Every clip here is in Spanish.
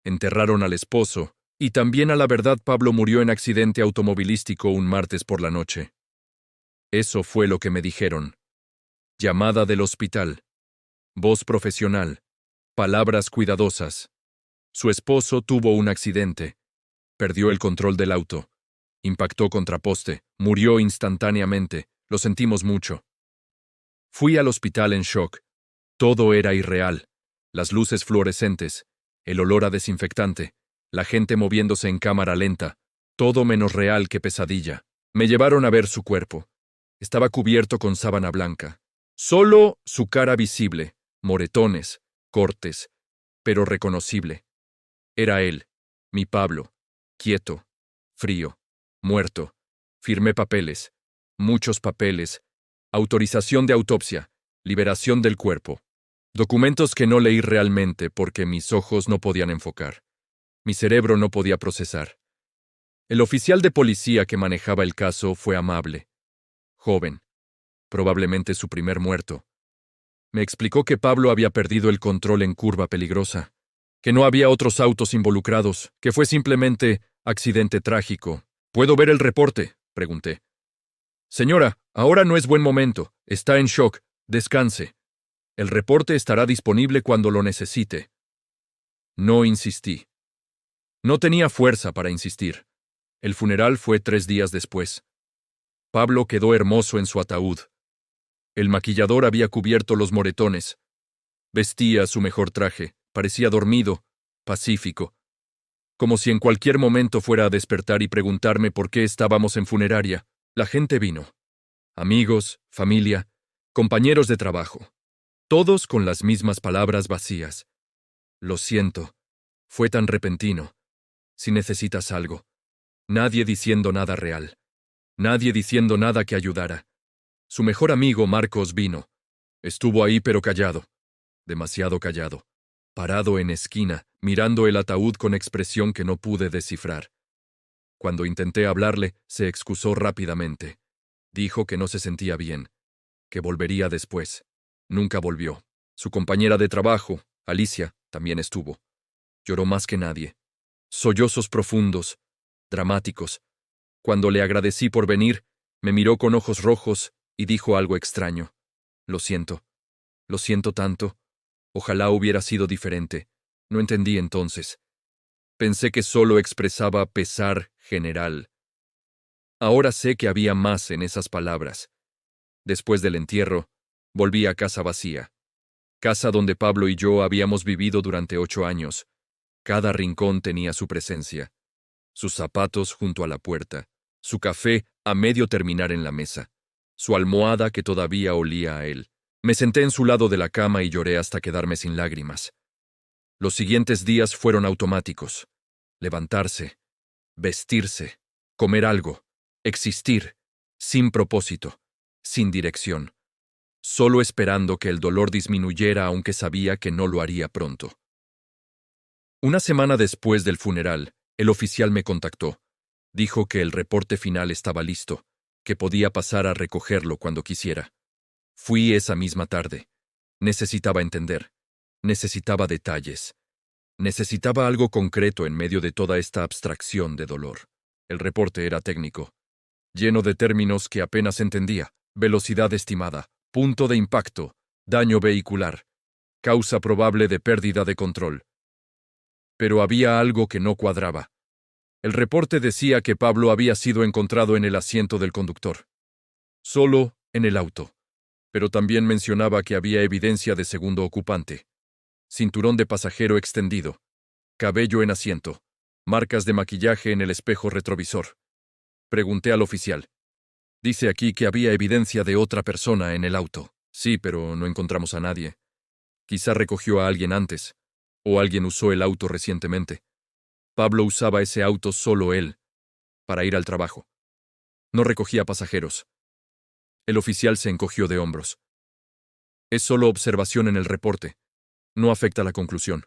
Enterraron al esposo, y también a la verdad Pablo murió en accidente automovilístico un martes por la noche. Eso fue lo que me dijeron. Llamada del hospital. Voz profesional. Palabras cuidadosas. Su esposo tuvo un accidente. Perdió el control del auto. Impactó contra poste. Murió instantáneamente. Lo sentimos mucho. Fui al hospital en shock. Todo era irreal. Las luces fluorescentes, el olor a desinfectante, la gente moviéndose en cámara lenta, todo menos real que pesadilla. Me llevaron a ver su cuerpo. Estaba cubierto con sábana blanca. Solo su cara visible, moretones, cortes, pero reconocible. Era él, mi Pablo, quieto, frío, muerto. Firmé papeles, muchos papeles, autorización de autopsia, liberación del cuerpo. Documentos que no leí realmente porque mis ojos no podían enfocar. Mi cerebro no podía procesar. El oficial de policía que manejaba el caso fue amable. Joven. Probablemente su primer muerto. Me explicó que Pablo había perdido el control en curva peligrosa, que no había otros autos involucrados, que fue simplemente accidente trágico. ¿Puedo ver el reporte?, pregunté. Señora, ahora no es buen momento. Está en shock. Descanse. El reporte estará disponible cuando lo necesite. No insistí. No tenía fuerza para insistir. El funeral fue 3 días después. Pablo quedó hermoso en su ataúd. El maquillador había cubierto los moretones. Vestía su mejor traje, parecía dormido, pacífico, como si en cualquier momento fuera a despertar y preguntarme por qué estábamos en funeraria. La gente vino. Amigos, familia, compañeros de trabajo. Todos con las mismas palabras vacías. Lo siento. Fue tan repentino. Si necesitas algo. Nadie diciendo nada real. Nadie diciendo nada que ayudara. Su mejor amigo Marcos vino. Estuvo ahí pero callado. Demasiado callado. Parado en esquina, mirando el ataúd con expresión que no pude descifrar. Cuando intenté hablarle, se excusó rápidamente. Dijo que no se sentía bien. Que volvería después. Nunca volvió. Su compañera de trabajo, Alicia, también estuvo. Lloró más que nadie. Sollozos profundos, dramáticos. Cuando le agradecí por venir, me miró con ojos rojos y dijo algo extraño. Lo siento tanto. Ojalá hubiera sido diferente. No entendí entonces. Pensé que solo expresaba pesar general. Ahora sé que había más en esas palabras. Después del entierro, volví a casa vacía. Casa donde Pablo y yo habíamos vivido durante 8 años. Cada rincón tenía su presencia. Sus zapatos junto a la puerta. Su café a medio terminar en la mesa. Su almohada que todavía olía a él. Me senté en su lado de la cama y lloré hasta quedarme sin lágrimas. Los siguientes días fueron automáticos. Levantarse, vestirse, comer algo, existir, sin propósito, sin dirección. Solo esperando que el dolor disminuyera aunque sabía que no lo haría pronto. Una semana después del funeral, el oficial me contactó. Dijo que el reporte final estaba listo, que podía pasar a recogerlo cuando quisiera. Fui esa misma tarde. Necesitaba entender. Necesitaba detalles. Necesitaba algo concreto en medio de toda esta abstracción de dolor. El reporte era técnico, lleno de términos que apenas entendía. Velocidad estimada, punto de impacto, daño vehicular, causa probable de pérdida de control. Pero había algo que no cuadraba. El reporte decía que Pablo había sido encontrado en el asiento del conductor. Solo en el auto. Pero también mencionaba que había evidencia de segundo ocupante. Cinturón de pasajero extendido. Cabello en asiento. Marcas de maquillaje en el espejo retrovisor. Pregunté al oficial. Dice aquí que había evidencia de otra persona en el auto. Sí, pero no encontramos a nadie. Quizá recogió a alguien antes. O alguien usó el auto recientemente. Pablo usaba ese auto solo él, para ir al trabajo. No recogía pasajeros. El oficial se encogió de hombros. Es solo observación en el reporte. No afecta la conclusión.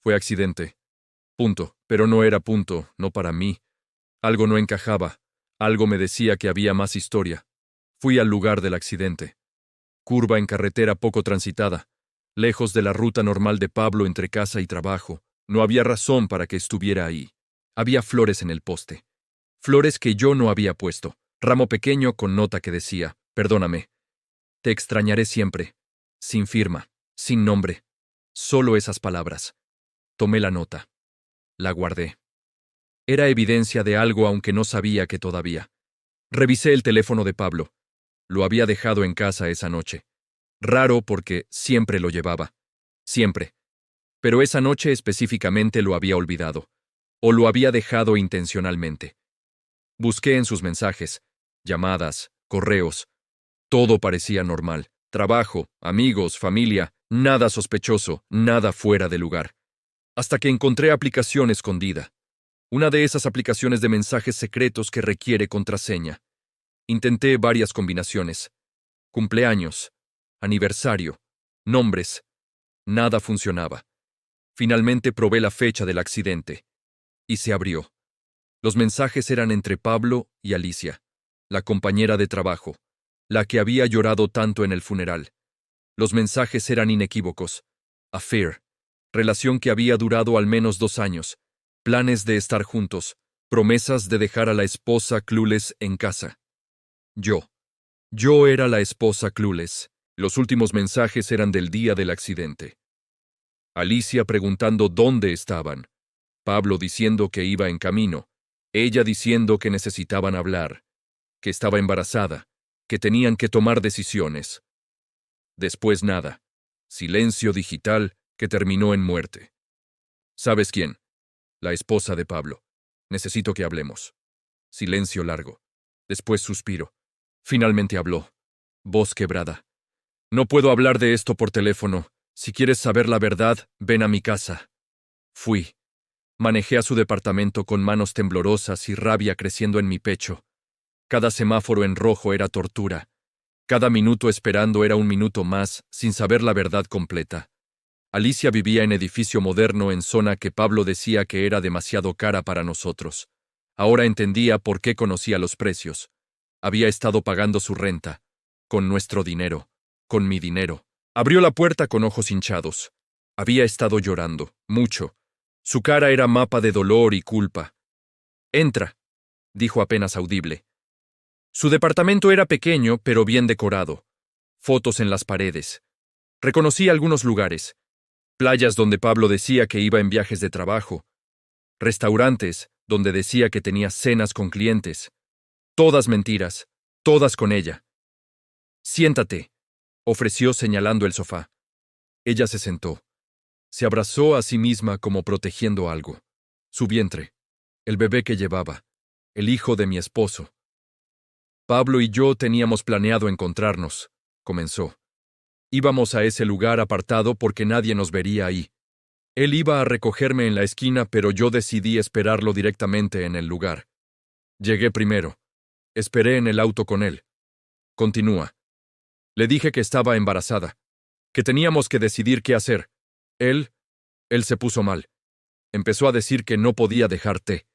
Fue accidente. Punto. Pero no era punto, no para mí. Algo no encajaba. Algo me decía que había más historia. Fui al lugar del accidente. Curva en carretera poco transitada, lejos de la ruta normal de Pablo entre casa y trabajo. No había razón para que estuviera ahí. Había flores en el poste. Flores que yo no había puesto. Ramo pequeño con nota que decía, perdóname. Te extrañaré siempre. Sin firma, sin nombre. Solo esas palabras. Tomé la nota. La guardé. Era evidencia de algo aunque no sabía que todavía. Revisé el teléfono de Pablo. Lo había dejado en casa esa noche. Raro porque siempre lo llevaba. Siempre. Pero esa noche específicamente lo había olvidado. O lo había dejado intencionalmente. Busqué en sus mensajes, llamadas, correos. Todo parecía normal. Trabajo, amigos, familia, nada sospechoso, nada fuera de lugar. Hasta que encontré aplicación escondida. Una de esas aplicaciones de mensajes secretos que requiere contraseña. Intenté varias combinaciones. Cumpleaños, aniversario, nombres. Nada funcionaba. Finalmente probé la fecha del accidente. Y se abrió. Los mensajes eran entre Pablo y Alicia, la compañera de trabajo, la que había llorado tanto en el funeral. Los mensajes eran inequívocos. Affair. Relación que había durado al menos 2 años. Planes de estar juntos. Promesas de dejar a la esposa clueless en casa. Yo era la esposa clueless. Los últimos mensajes eran del día del accidente. Alicia preguntando dónde estaban. Pablo diciendo que iba en camino. Ella diciendo que necesitaban hablar. Que estaba embarazada. Que tenían que tomar decisiones. Después nada. Silencio digital que terminó en muerte. ¿Sabes quién? La esposa de Pablo. Necesito que hablemos. Silencio largo. Después suspiro. Finalmente habló. Voz quebrada. No puedo hablar de esto por teléfono. Si quieres saber la verdad, ven a mi casa. Fui. Manejé a su departamento con manos temblorosas y rabia creciendo en mi pecho. Cada semáforo en rojo era tortura. Cada minuto esperando era un minuto más, sin saber la verdad completa. Alicia vivía en edificio moderno en zona que Pablo decía que era demasiado cara para nosotros. Ahora entendía por qué conocía los precios. Había estado pagando su renta. Con nuestro dinero. Con mi dinero. Abrió la puerta con ojos hinchados. Había estado llorando, mucho. Su cara era mapa de dolor y culpa. Entra, dijo apenas audible. Su departamento era pequeño, pero bien decorado. Fotos en las paredes. Reconocí algunos lugares. Playas donde Pablo decía que iba en viajes de trabajo. Restaurantes donde decía que tenía cenas con clientes. Todas mentiras, todas con ella. Siéntate, ofreció señalando el sofá. Ella se sentó. Se abrazó a sí misma como protegiendo algo. Su vientre. El bebé que llevaba. El hijo de mi esposo. Pablo y yo teníamos planeado encontrarnos, comenzó. Íbamos a ese lugar apartado porque nadie nos vería ahí. Él iba a recogerme en la esquina, pero yo decidí esperarlo directamente en el lugar. Llegué primero. Esperé en el auto con él. Continúa. Le dije que estaba embarazada, que teníamos que decidir qué hacer. Él se puso mal. Empezó a decir que no podía dejarte,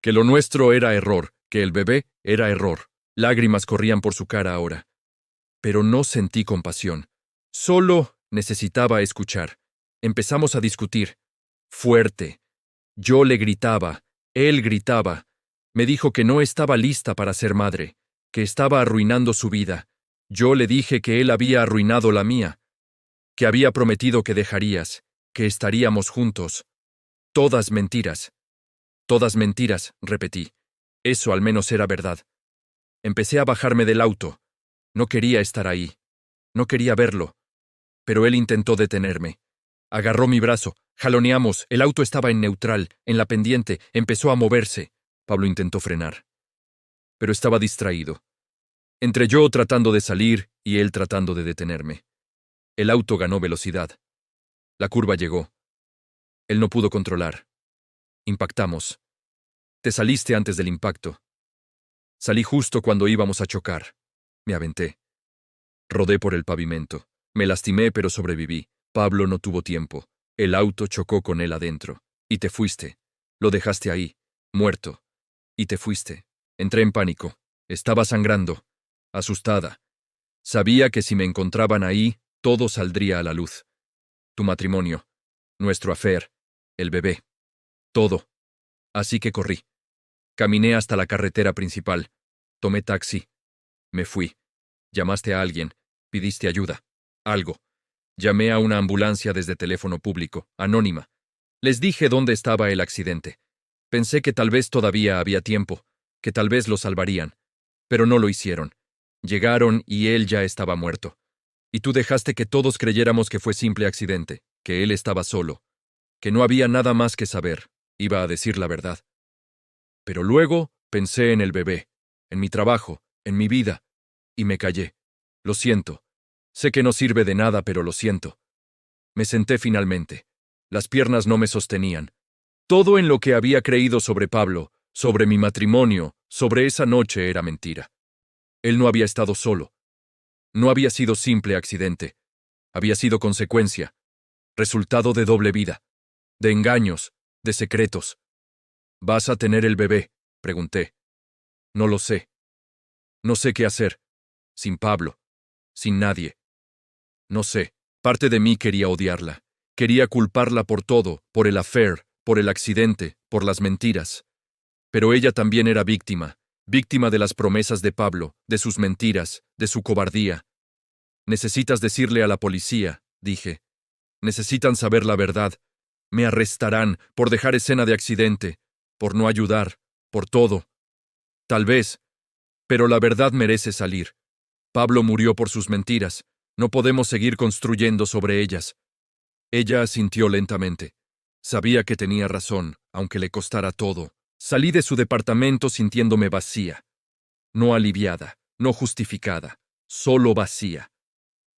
que lo nuestro era error, que el bebé era error. Lágrimas corrían por su cara ahora. Pero no sentí compasión. Solo necesitaba escuchar. Empezamos a discutir. Fuerte. Yo le gritaba. Él gritaba. Me dijo que no estaba lista para ser madre, que estaba arruinando su vida. Yo le dije que él había arruinado la mía, que había prometido que dejarías, que estaríamos juntos. Todas mentiras. Todas mentiras, repetí. Eso al menos era verdad. Empecé a bajarme del auto. No quería estar ahí. No quería verlo. Pero él intentó detenerme. Agarró mi brazo. Jaloneamos. El auto estaba en neutral, en la pendiente. Empezó a moverse. Pablo intentó frenar. Pero estaba distraído. Entre yo tratando de salir y él tratando de detenerme. El auto ganó velocidad. La curva llegó. Él no pudo controlar. Impactamos. Te saliste antes del impacto. Salí justo cuando íbamos a chocar. Me aventé. Rodé por el pavimento. Me lastimé, pero sobreviví. Pablo no tuvo tiempo. El auto chocó con él adentro. Y te fuiste. Lo dejaste ahí, muerto. Y te fuiste. Entré en pánico. Estaba sangrando. Asustada. Sabía que si me encontraban ahí, todo saldría a la luz. Tu matrimonio. Nuestro affair. el bebé, todo. Así que corrí. Caminé hasta la carretera principal. Tomé taxi. Me fui. Llamaste a alguien. Pidiste ayuda. Algo. Llamé a una ambulancia desde teléfono público, anónima. Les dije dónde estaba el accidente. Pensé que tal vez todavía había tiempo, que tal vez lo salvarían. Pero no lo hicieron. Llegaron y él ya estaba muerto. Y tú dejaste que todos creyéramos que fue simple accidente, que él estaba solo, que no había nada más que saber. Iba a decir la verdad. Pero luego pensé en el bebé, en mi trabajo, en mi vida, y me callé. Lo siento. Sé que no sirve de nada, pero lo siento. Me senté finalmente. Las piernas no me sostenían. Todo en lo que había creído sobre Pablo, sobre mi matrimonio, sobre esa noche era mentira. Él no había estado solo. No había sido simple accidente. Había sido consecuencia, resultado de doble vida, de engaños, de secretos. ¿Vas a tener el bebé?, pregunté. No lo sé. No sé qué hacer. Sin Pablo. Sin nadie. No sé. Parte de mí quería odiarla. Quería culparla por todo, por el affair, por el accidente, por las mentiras. Pero ella también era víctima, víctima de las promesas de Pablo, de sus mentiras, de su cobardía. Necesitas decirle a la policía, dije. Necesitan saber la verdad. Me arrestarán por dejar escena de accidente, por no ayudar, por todo. Tal vez, pero la verdad merece salir. Pablo murió por sus mentiras. No podemos seguir construyendo sobre ellas. Ella asintió lentamente. Sabía que tenía razón, aunque le costara todo. Salí de su departamento sintiéndome vacía. No aliviada, no justificada, solo vacía.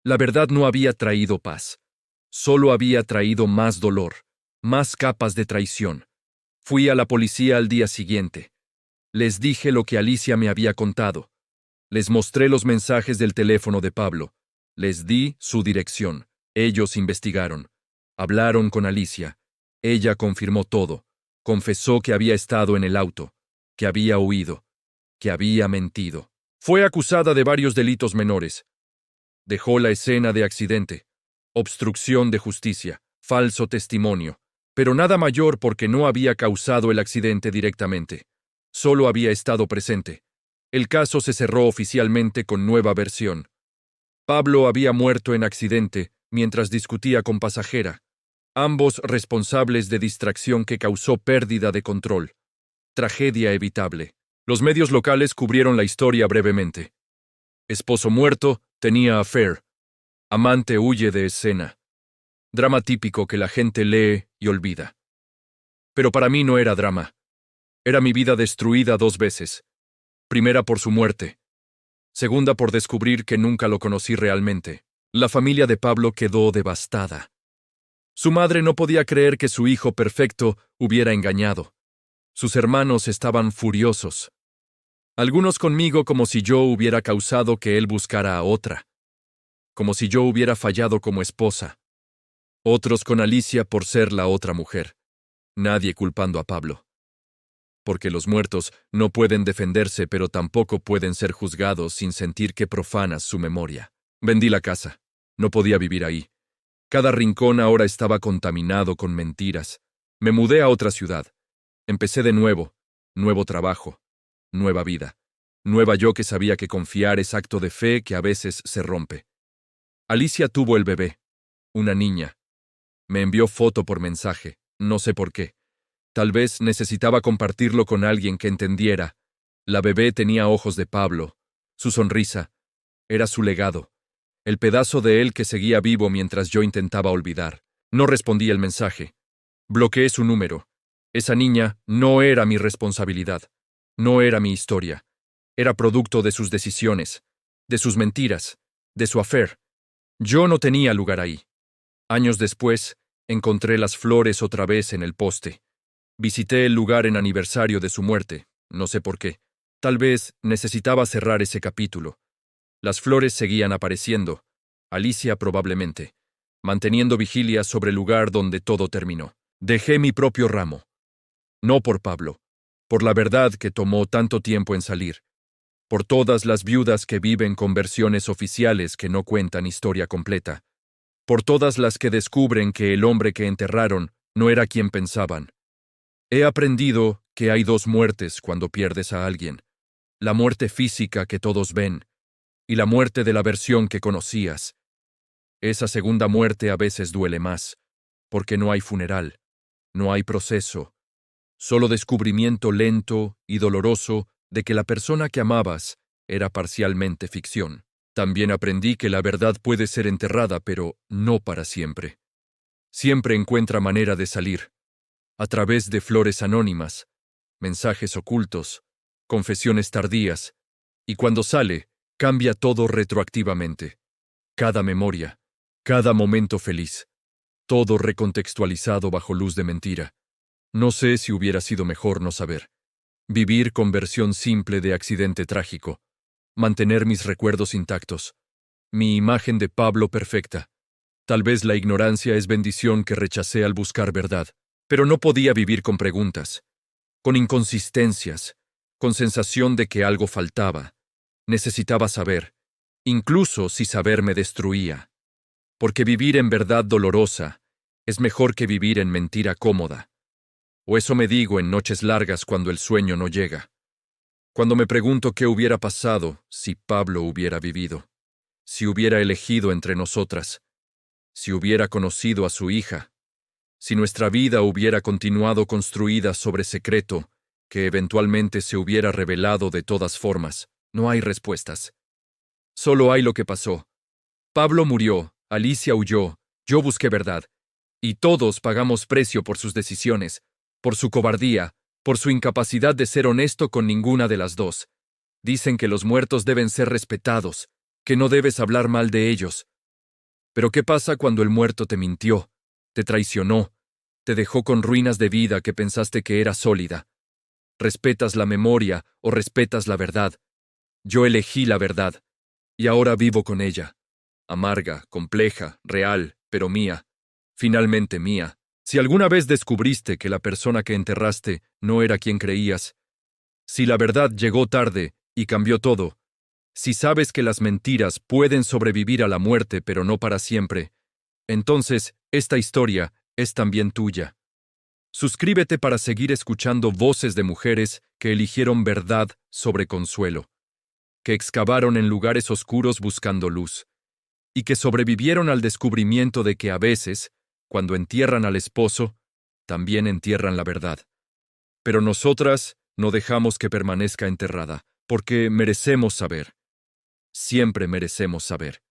La verdad no había traído paz. Solo había traído más dolor, más capas de traición. Fui a la policía al día siguiente. Les dije lo que Alicia me había contado. Les mostré los mensajes del teléfono de Pablo. Les di su dirección. Ellos investigaron. Hablaron con Alicia. Ella confirmó todo. Confesó que había estado en el auto, que había huido, que había mentido. Fue acusada de varios delitos menores. Dejó la escena de accidente, obstrucción de justicia, falso testimonio, pero nada mayor porque no había causado el accidente directamente. Solo había estado presente. El caso se cerró oficialmente con nueva versión. Pablo había muerto en accidente mientras discutía con pasajera, ambos responsables de distracción que causó pérdida de control. Tragedia evitable. Los medios locales cubrieron la historia brevemente. Esposo muerto, tenía affair. Amante huye de escena. Drama típico que la gente lee y olvida. Pero para mí no era drama. Era mi vida destruida 2 veces. Primera por su muerte. Segunda por descubrir que nunca lo conocí realmente. La familia de Pablo quedó devastada. Su madre no podía creer que su hijo perfecto hubiera engañado. Sus hermanos estaban furiosos. Algunos conmigo como si yo hubiera causado que él buscara a otra. Como si yo hubiera fallado como esposa. Otros con Alicia por ser la otra mujer. Nadie culpando a Pablo. Porque los muertos no pueden defenderse, pero tampoco pueden ser juzgados sin sentir que profanas su memoria. Vendí la casa. No podía vivir ahí. Cada rincón ahora estaba contaminado con mentiras. Me mudé a otra ciudad. Empecé de nuevo. Nuevo trabajo. Nueva vida. Nueva yo que sabía que confiar es acto de fe que a veces se rompe. Alicia tuvo el bebé. Una niña. Me envió foto por mensaje. No sé por qué. Tal vez necesitaba compartirlo con alguien que entendiera. La bebé tenía ojos de Pablo. Su sonrisa. Era su legado. El pedazo de él que seguía vivo mientras yo intentaba olvidar. No respondí el mensaje. Bloqueé su número. Esa niña no era mi responsabilidad. No era mi historia. Era producto de sus decisiones, de sus mentiras, de su affair. Yo no tenía lugar ahí. Años después, encontré las flores otra vez en el poste. Visité el lugar en aniversario de su muerte. No sé por qué. Tal vez necesitaba cerrar ese capítulo. Las flores seguían apareciendo. Alicia probablemente, manteniendo vigilia sobre el lugar donde todo terminó. Dejé mi propio ramo. No por Pablo, por la verdad que tomó tanto tiempo en salir, por todas las viudas que viven con versiones oficiales que no cuentan historia completa, por todas las que descubren que el hombre que enterraron No era quien pensaban. He aprendido que hay dos muertes cuando pierdes a alguien. La muerte física que todos ven, y la muerte de la versión que conocías. Esa segunda muerte a veces duele más, porque no hay funeral, no hay proceso, solo descubrimiento lento y doloroso de que la persona que amabas era parcialmente ficción. También aprendí que la verdad puede ser enterrada, pero no para siempre. Siempre encuentra manera de salir, a través de flores anónimas, mensajes ocultos, confesiones tardías, y cuando sale, cambia todo retroactivamente. Cada memoria, cada momento feliz, todo recontextualizado bajo luz de mentira. No sé si hubiera sido mejor no saber. Vivir con versión simple de accidente trágico. Mantener mis recuerdos intactos. Mi imagen de Pablo perfecta. Tal vez la ignorancia es bendición que rechacé al buscar verdad, pero no podía vivir con preguntas, con inconsistencias, con sensación de que algo faltaba. Necesitaba saber, incluso si saber me destruía. Porque vivir en verdad dolorosa es mejor que vivir en mentira cómoda. O eso me digo en noches largas cuando el sueño no llega. Cuando me pregunto qué hubiera pasado si Pablo hubiera vivido, si hubiera elegido entre nosotras, si hubiera conocido a su hija, si nuestra vida hubiera continuado construida sobre secreto, que eventualmente se hubiera revelado de todas formas, no hay respuestas. Solo hay lo que pasó. Pablo murió, Alicia huyó, yo busqué verdad, y todos pagamos precio por sus decisiones, por su cobardía, por su incapacidad de ser honesto con ninguna de las dos. Dicen que los muertos deben ser respetados, que no debes hablar mal de ellos. Pero ¿qué pasa cuando el muerto te mintió, te traicionó, te dejó con ruinas de vida que pensaste que era sólida? ¿Respetas la memoria o respetas la verdad? Yo elegí la verdad, y ahora vivo con ella. Amarga, compleja, real, pero mía. Finalmente mía. Si alguna vez descubriste que la persona que enterraste no era quien creías, si la verdad llegó tarde y cambió todo, si sabes que las mentiras pueden sobrevivir a la muerte pero no para siempre, entonces esta historia es también tuya. Suscríbete para seguir escuchando voces de mujeres que eligieron verdad sobre consuelo, que excavaron en lugares oscuros buscando luz, y que sobrevivieron al descubrimiento de que a veces, cuando entierran al esposo, también entierran la verdad. Pero nosotras no dejamos que permanezca enterrada, porque merecemos saber. Siempre merecemos saber.